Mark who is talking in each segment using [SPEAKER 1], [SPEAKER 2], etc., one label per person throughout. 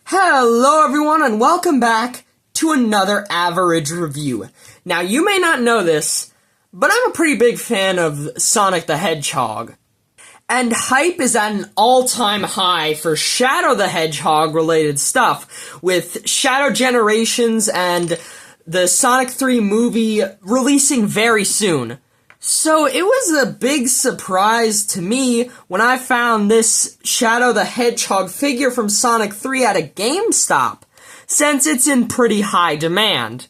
[SPEAKER 1] Hello everyone and welcome back to another average review. Now you may not know this, but I'm a pretty big fan of Sonic the Hedgehog. And hype is at an all-time high for Shadow the Hedgehog related stuff, with Shadow Generations and the Sonic 3 movie releasing very soon. So it was a big surprise to me when I found this Shadow the Hedgehog figure from Sonic 3 at a GameStop, since it's in pretty high demand.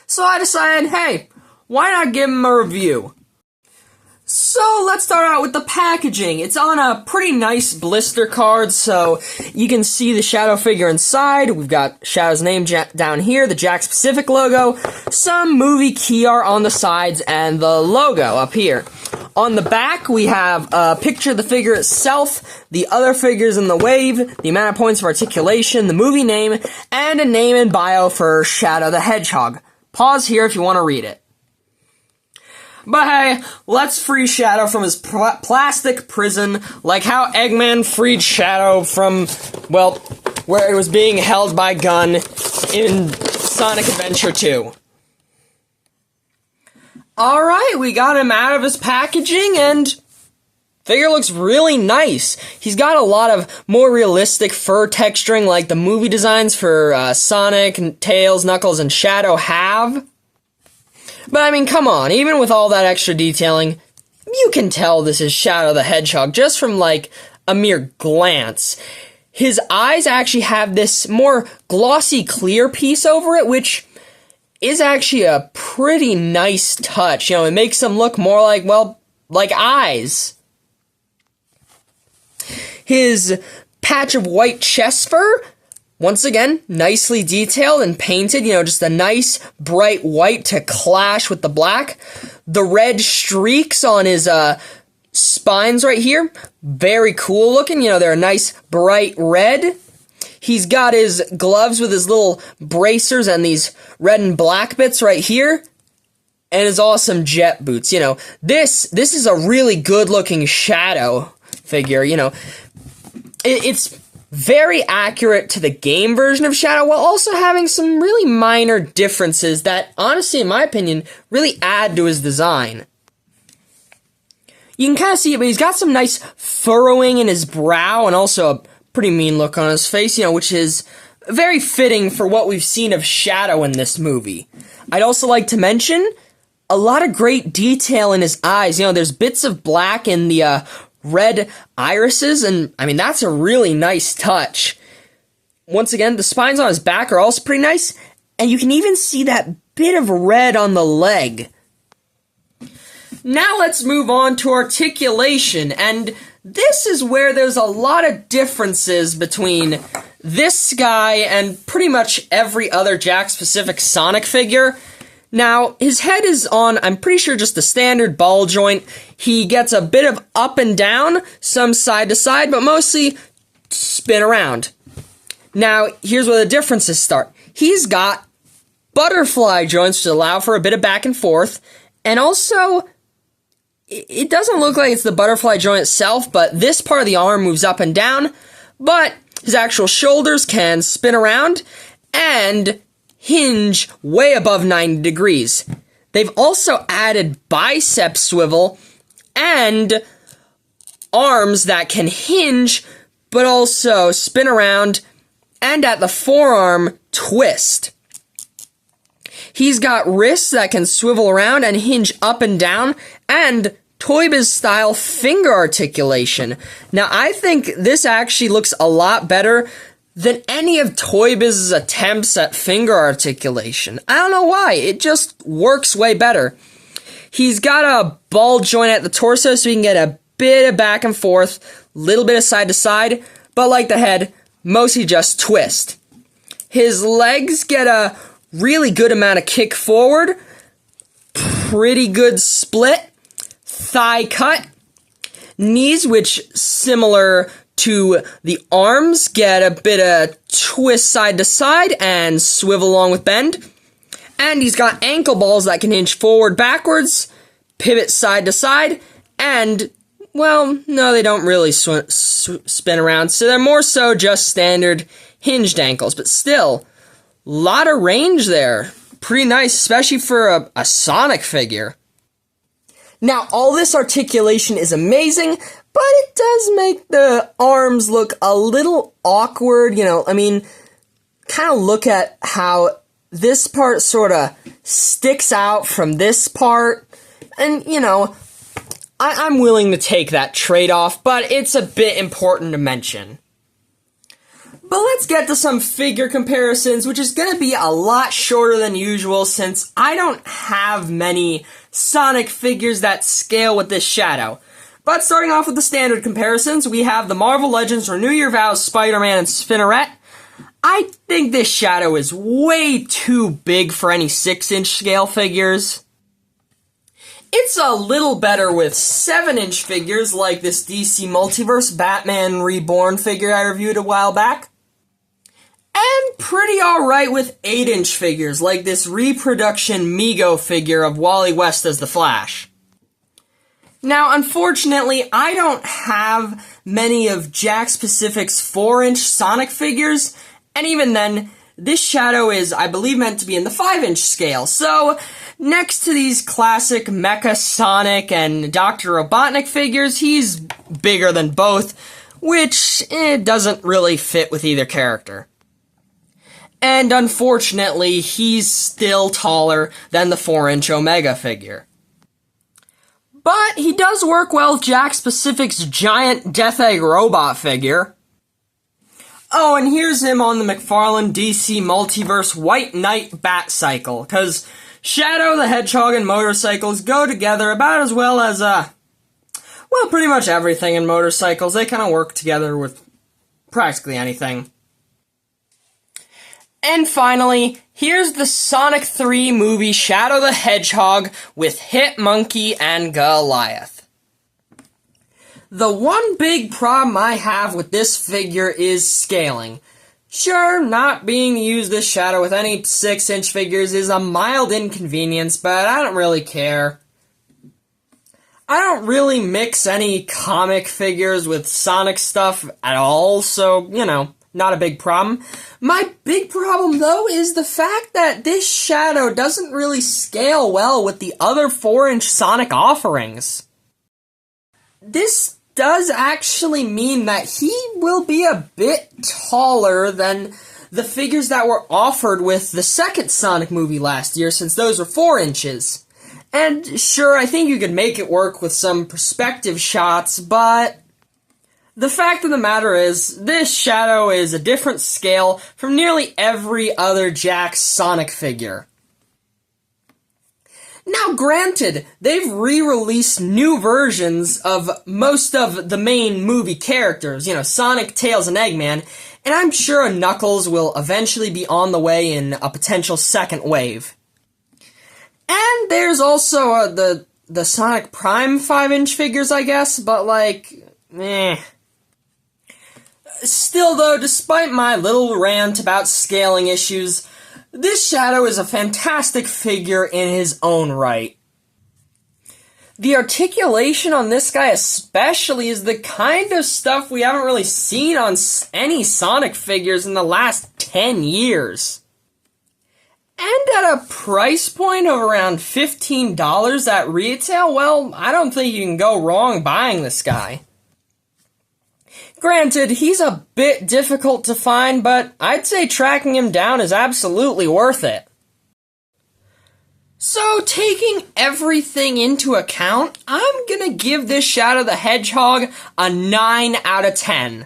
[SPEAKER 1] So I decided, hey, why not give him a review? So let's start out with the packaging. It's on a pretty nice blister card, so you can see the Shadow figure inside. We've got Shadow's name down here, the Jakks Pacific logo, some movie key art on the sides, and the logo up here. On the back, we have a picture of the figure itself, the other figures in the wave, the amount of points of articulation, the movie name, and a name and bio for Shadow the Hedgehog. Pause here if you want to read it. But hey, let's free Shadow from his plastic prison, like how Eggman freed Shadow from, well, where it was being held by Gun in Sonic Adventure 2. Alright, we got him out of his packaging, and figure looks really nice. He's got a lot of more realistic fur texturing like the movie designs for Sonic, Tails, Knuckles, and Shadow have. But I mean, come on, even with all that extra detailing, you can tell this is Shadow the Hedgehog just from, like, a mere glance. His eyes actually have this more glossy clear piece over it, which is actually a pretty nice touch. You know, it makes them look more like, well, like eyes. His patch of white chest fur, once again, nicely detailed and painted, you know, just a nice bright white to clash with the black. The red streaks on his spines right here, very cool looking, you know, they're a nice bright red. He's got his gloves with his little bracers and these red and black bits right here. And his awesome jet boots, you know. This is a really good looking Shadow figure, you know. It's very accurate to the game version of Shadow, while also having some really minor differences that, honestly, in my opinion, really add to his design. You can kind of see it, but he's got some nice furrowing in his brow, and also a pretty mean look on his face, you know, which is very fitting for what we've seen of Shadow in this movie. I'd also like to mention a lot of great detail in his eyes. You know, there's bits of black in the red irises, and I mean, that's a really nice touch. Once again, the spines on his back are also pretty nice, and you can even see that bit of red on the leg. Now let's move on to articulation, and this is where there's a lot of differences between this guy and pretty much every other Jakks Pacific Sonic figure. Now, his head is on, I'm pretty sure, just the standard ball joint. He gets a bit of up and down, some side to side, but mostly spin around. Now, here's where the differences start. He's got butterfly joints to allow for a bit of back and forth, and also, it doesn't look like it's the butterfly joint itself, but this part of the arm moves up and down, but his actual shoulders can spin around, and hinge way above 90 degrees. They've also added bicep swivel and arms that can hinge but also spin around, and at the forearm twist. He's got wrists that can swivel around and hinge up and down, and Toy Biz style finger articulation. Now I think this actually looks a lot better than any of Toy Biz's attempts at finger articulation. I don't know why, it just works way better. He's got a ball joint at the torso so he can get a bit of back and forth, little bit of side to side, but like the head, mostly just twist. His legs get a really good amount of kick forward, pretty good split, thigh cut, knees, which similar to the arms, get a bit of twist side to side and swivel along with bend. And he's got ankle balls that can hinge forward, backwards, pivot side to side, and well, no, they don't really spin around, so they're more so just standard hinged ankles, but still, a lot of range there. Pretty nice, especially for a Sonic figure. Now, all this articulation is amazing, but it does make the arms look a little awkward, kind of look at how this part sort of sticks out from this part, and, I'm willing to take that trade-off, but it's a bit important to mention. But let's get to some figure comparisons, which is going to be a lot shorter than usual since I don't have many Sonic figures that scale with this Shadow. But starting off with the standard comparisons, we have the Marvel Legends Renew Your Vows Spider-Man and Spinneret. I think this Shadow is way too big for any 6-inch scale figures. It's a little better with 7-inch figures like this DC Multiverse Batman Reborn figure I reviewed a while back. And pretty alright with 8-inch figures like this reproduction Mego figure of Wally West as the Flash. Now, unfortunately, I don't have many of Jakks Pacific's 4-inch Sonic figures, and even then, this Shadow is, I believe, meant to be in the 5-inch scale, so next to these classic Mecha Sonic and Dr. Robotnik figures, he's bigger than both, which doesn't really fit with either character. And unfortunately, he's still taller than the 4-inch Omega figure. But he does work well with Jakks Pacific's giant Death Egg robot figure. Oh, and here's him on the McFarlane DC Multiverse White Knight Bat Cycle, because Shadow, the Hedgehog, and motorcycles go together about as well as, pretty much everything in motorcycles. They kind of work together with practically anything. And finally, here's the Sonic 3 movie Shadow the Hedgehog with Hit Monkey and Goliath. The one big problem I have with this figure is scaling. Sure, not being to use this Shadow with any 6-inch figures is a mild inconvenience, but I don't really care. I don't really mix any comic figures with Sonic stuff at all, so, not a big problem. My big problem, though, is the fact that this Shadow doesn't really scale well with the other 4-inch Sonic offerings. This does actually mean that he will be a bit taller than the figures that were offered with the second Sonic movie last year, since those were 4 inches. And sure, I think you could make it work with some perspective shots, but the fact of the matter is, this Shadow is a different scale from nearly every other Jakks Sonic figure. Now, granted, they've re-released new versions of most of the main movie characters, Sonic, Tails, and Eggman, and I'm sure Knuckles will eventually be on the way in a potential second wave. And there's also the Sonic Prime 5-inch figures, I guess, but Still, though, despite my little rant about scaling issues, this Shadow is a fantastic figure in his own right. The articulation on this guy especially is the kind of stuff we haven't really seen on any Sonic figures in the last 10 years. And at a price point of around $15 at retail, well, I don't think you can go wrong buying this guy. Granted, he's a bit difficult to find, but I'd say tracking him down is absolutely worth it. So, taking everything into account, I'm gonna give this Shadow the Hedgehog a 9 out of 10.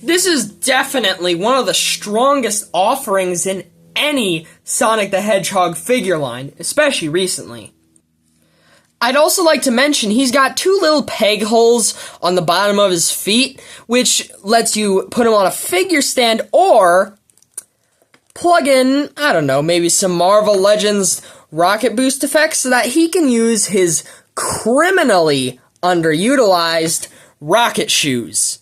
[SPEAKER 1] This is definitely one of the strongest offerings in any Sonic the Hedgehog figure line, especially recently. I'd also like to mention he's got 2 little peg holes on the bottom of his feet, which lets you put him on a figure stand or plug in, maybe some Marvel Legends rocket boost effects so that he can use his criminally underutilized rocket shoes.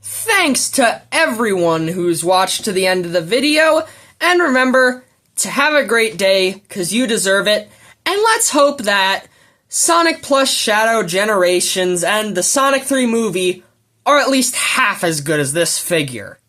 [SPEAKER 1] Thanks to everyone who's watched to the end of the video, and remember to have a great day, 'cause you deserve it. And let's hope that Sonic plus Shadow Generations and the Sonic 3 movie are at least half as good as this figure.